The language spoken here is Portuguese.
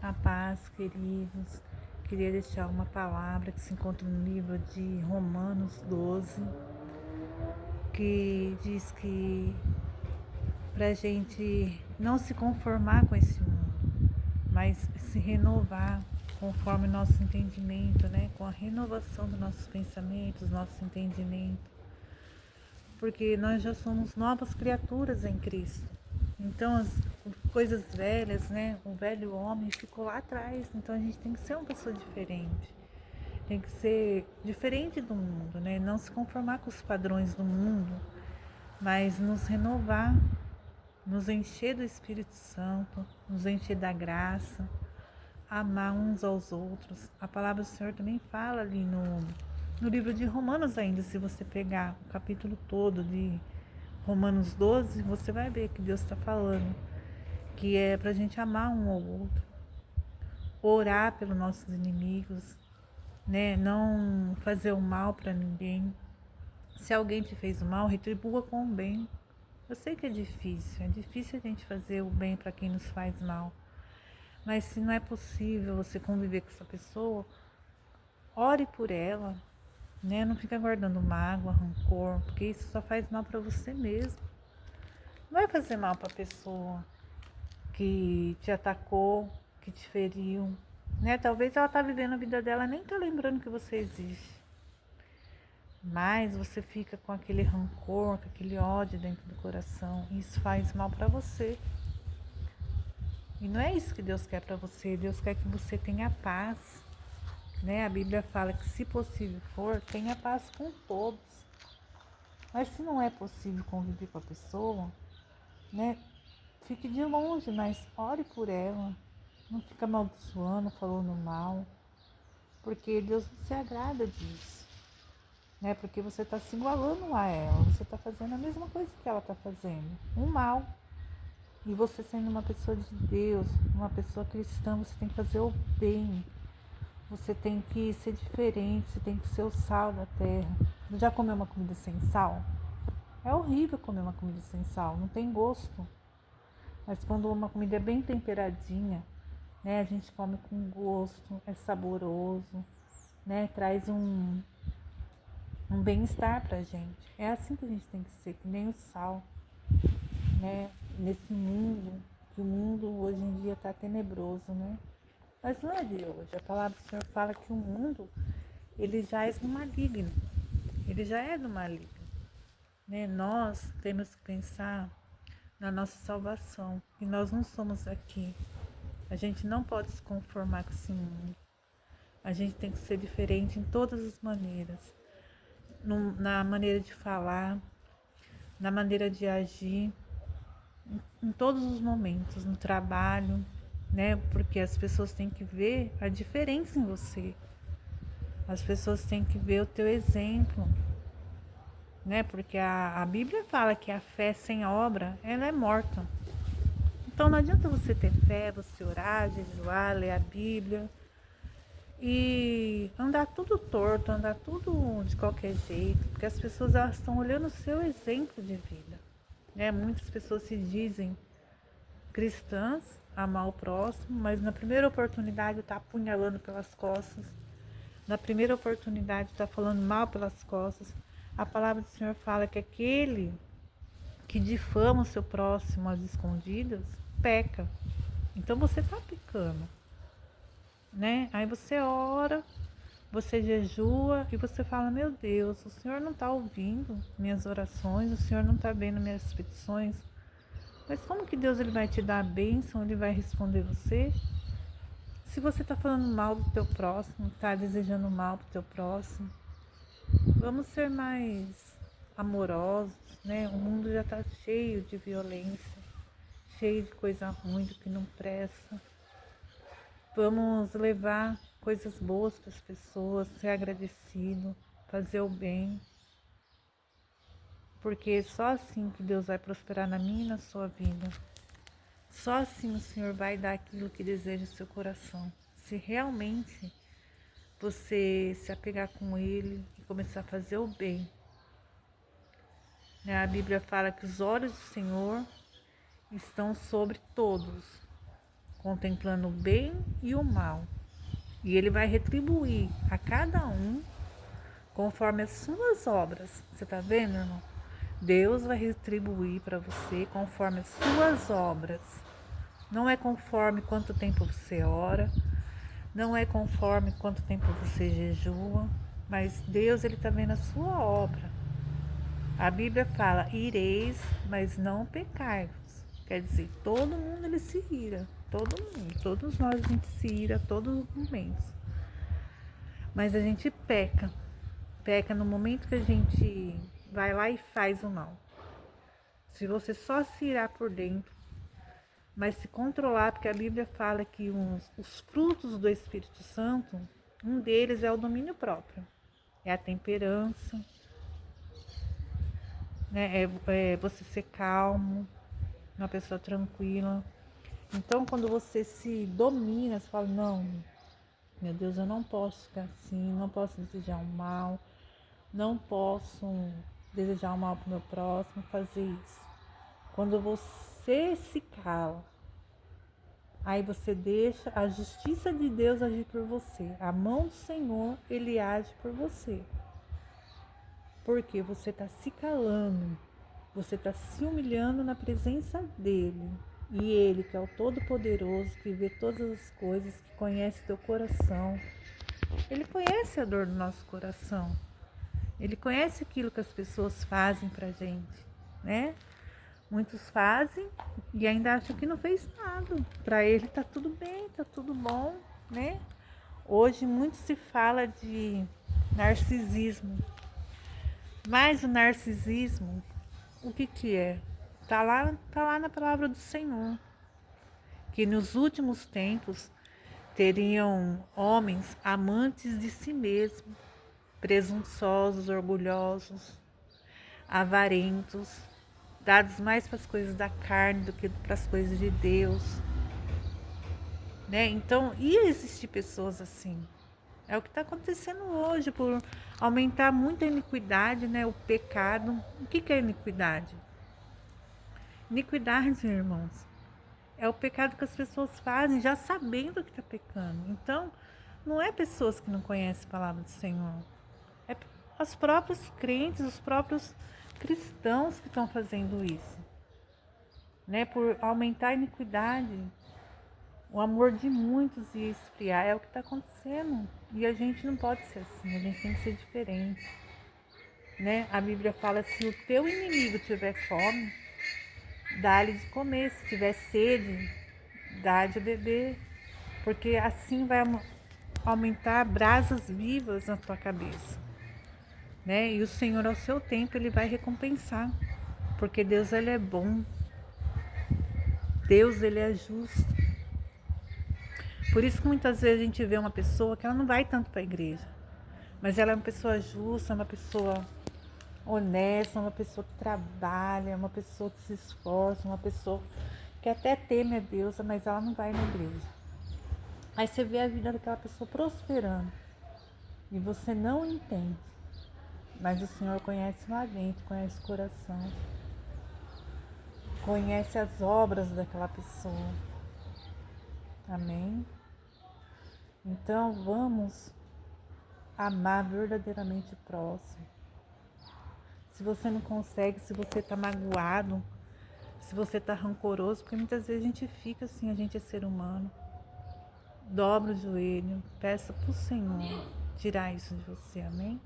A paz, queridos. Queria deixar uma palavra que se encontra no livro de Romanos 12, que diz que para a gente não se conformar com esse mundo, mas se renovar conforme nosso entendimento, né? Com a renovação dos nossos pensamentos, nosso entendimento, porque nós já somos novas criaturas em Cristo. Então as coisas velhas, né? O velho homem ficou lá atrás. Então a gente tem que ser uma pessoa diferente. Tem que ser diferente do mundo, né? Não se conformar com os padrões do mundo, mas nos renovar, nos encher do Espírito Santo, nos encher da graça, amar uns aos outros. A palavra do Senhor também fala ali no livro de Romanos ainda, se você pegar o capítulo todo de Romanos 12, você vai ver que Deus está falando que é para a gente amar um ao outro, orar pelos nossos inimigos, né? Não fazer o mal para ninguém. Se alguém te fez o mal, retribua com o bem. Eu sei que é difícil a gente fazer o bem para quem nos faz mal. Mas se não é possível você conviver com essa pessoa, ore por ela, né? Não fica guardando mágoa, rancor, porque isso só faz mal para você mesmo. Não vai fazer mal para a pessoa que te atacou, que te feriu, né? Talvez ela tá vivendo a vida dela, nem tá lembrando que você existe. Mas você fica com aquele rancor, com aquele ódio dentro do coração, e isso faz mal para você. E não é isso que Deus quer para você. Deus quer que você tenha paz, né? A Bíblia fala que, se possível for, tenha paz com todos. Mas se não é possível conviver com a pessoa, né? Fique de longe, mas ore por ela. Não fica amaldiçoando, falando mal, porque Deus não se agrada disso, né? Porque você está se igualando a ela, você está fazendo a mesma coisa que ela está fazendo, um mal. E você, sendo uma pessoa de Deus, uma pessoa cristã, você tem que fazer o bem. Você tem que ser diferente, você tem que ser o sal da terra. Já comeu uma comida sem sal? É horrível comer uma comida sem sal, não tem gosto. Mas quando uma comida é bem temperadinha, né, a gente come com gosto, é saboroso, né, traz um bem-estar pra gente. É assim que a gente tem que ser, que nem o sal, né, nesse mundo, que o mundo hoje em dia tá tenebroso, né. Mas não é de hoje, a palavra do Senhor fala que o mundo, ele já é do maligno, ele já é do maligno, né. Nós temos que pensar na nossa salvação, e nós não somos aqui. A gente não pode se conformar com esse mundo. A gente tem que ser diferente em todas as maneiras. Na maneira de falar, na maneira de agir, em todos os momentos, no trabalho, né? Porque as pessoas têm que ver a diferença em você. As pessoas têm que ver o teu exemplo, né? Porque a Bíblia fala que a fé sem obra, ela é morta. Então não adianta você ter fé, você orar, jejuar, ler a Bíblia e andar tudo torto, andar tudo de qualquer jeito, porque as pessoas, elas estão olhando o seu exemplo de vida, né? Muitas pessoas se dizem cristãs, amar o próximo, mas na primeira oportunidade está apunhalando pelas costas, na primeira oportunidade está falando mal pelas costas. A palavra do Senhor fala que aquele que difama o seu próximo às escondidas peca. Então você está pecando, né? Aí você ora, você jejua e você fala: meu Deus, o Senhor não está ouvindo minhas orações, o Senhor não está vendo minhas petições. Mas como que Deus, ele vai te dar a bênção, ele vai responder você? Se você está falando mal do teu próximo, está desejando mal para o teu próximo, vamos ser mais amorosos, né? O mundo já está cheio de violência, cheio de coisa ruim, do que não presta. Vamos levar coisas boas para as pessoas, ser agradecido, fazer o bem, porque só assim que Deus vai prosperar na minha e na sua vida. Só assim o Senhor vai dar aquilo que deseja o seu coração. Se realmente você se apegar com Ele e começar a fazer o bem, né? A Bíblia fala que os olhos do Senhor estão sobre todos, contemplando o bem e o mal. E Ele vai retribuir a cada um conforme as suas obras. Você está vendo, irmão? Deus vai retribuir para você conforme as suas obras. Não é conforme quanto tempo você ora, não é conforme quanto tempo você jejua, mas Deus, Ele está vendo a sua obra. A Bíblia fala, ireis, mas não pecai-vos. Quer dizer, todo mundo ele se ira, todo mundo, todos nós a gente se ira todos os momentos. Mas a gente peca no momento que a gente vai lá e faz o mal. Se você só se irar por dentro, mas se controlar, porque a Bíblia fala que os frutos do Espírito Santo, um deles é o domínio próprio, é a temperança, né? É você ser calmo, uma pessoa tranquila. Então, quando você se domina, você fala, não, meu Deus, eu não posso ficar assim, não posso desejar o mal, não posso desejar o mal para o meu próximo, fazer isso. Quando você se cala, aí você deixa a justiça de Deus agir por você. A mão do Senhor, Ele age por você. Porque você está se calando, você está se humilhando na presença dEle. E Ele, que é o Todo-Poderoso, que vê todas as coisas, que conhece teu coração. Ele conhece a dor do nosso coração. Ele conhece aquilo que as pessoas fazem pra gente, né? Muitos fazem e ainda acham que não fez nada. Para ele tá tudo bem, tá tudo bom, né? Hoje muito se fala de narcisismo. Mas o narcisismo, o que é? Tá lá na palavra do Senhor. Que nos últimos tempos teriam homens amantes de si mesmos, presunçosos, orgulhosos, avarentos, dados mais para as coisas da carne do que para as coisas de Deus, né? Então, ia existir pessoas assim. É o que está acontecendo hoje, por aumentar muito a iniquidade, né? O pecado. O que é iniquidade? Iniquidade, irmãos, é o pecado que as pessoas fazem já sabendo que está pecando. Então, não é pessoas que não conhecem a palavra do Senhor. É os próprios crentes, os próprios cristãos que estão fazendo isso, né? Por aumentar a iniquidade, o amor de muitos ia esfriar, é o que está acontecendo. E a gente não pode ser assim, a gente tem que ser diferente, né? A Bíblia fala, se o teu inimigo tiver fome, dá-lhe de comer, se tiver sede, dá de beber, porque assim vai aumentar brasas vivas na tua cabeça, né? E o Senhor, ao seu tempo, Ele vai recompensar, porque Deus, Ele é bom, Deus, Ele é justo. Por isso que muitas vezes a gente vê uma pessoa que ela não vai tanto para a igreja, mas ela é uma pessoa justa, uma pessoa honesta, uma pessoa que trabalha, uma pessoa que se esforça, uma pessoa que até teme a Deus, mas ela não vai na igreja. Aí você vê a vida daquela pessoa prosperando e você não entende, mas o Senhor conhece lá dentro, conhece o coração, conhece as obras daquela pessoa. Amém? Então vamos amar verdadeiramente o próximo. Se você não consegue, se você está magoado, se você está rancoroso, porque muitas vezes a gente fica assim, a gente é ser humano. Dobra o joelho, peça para o Senhor tirar isso de você, amém?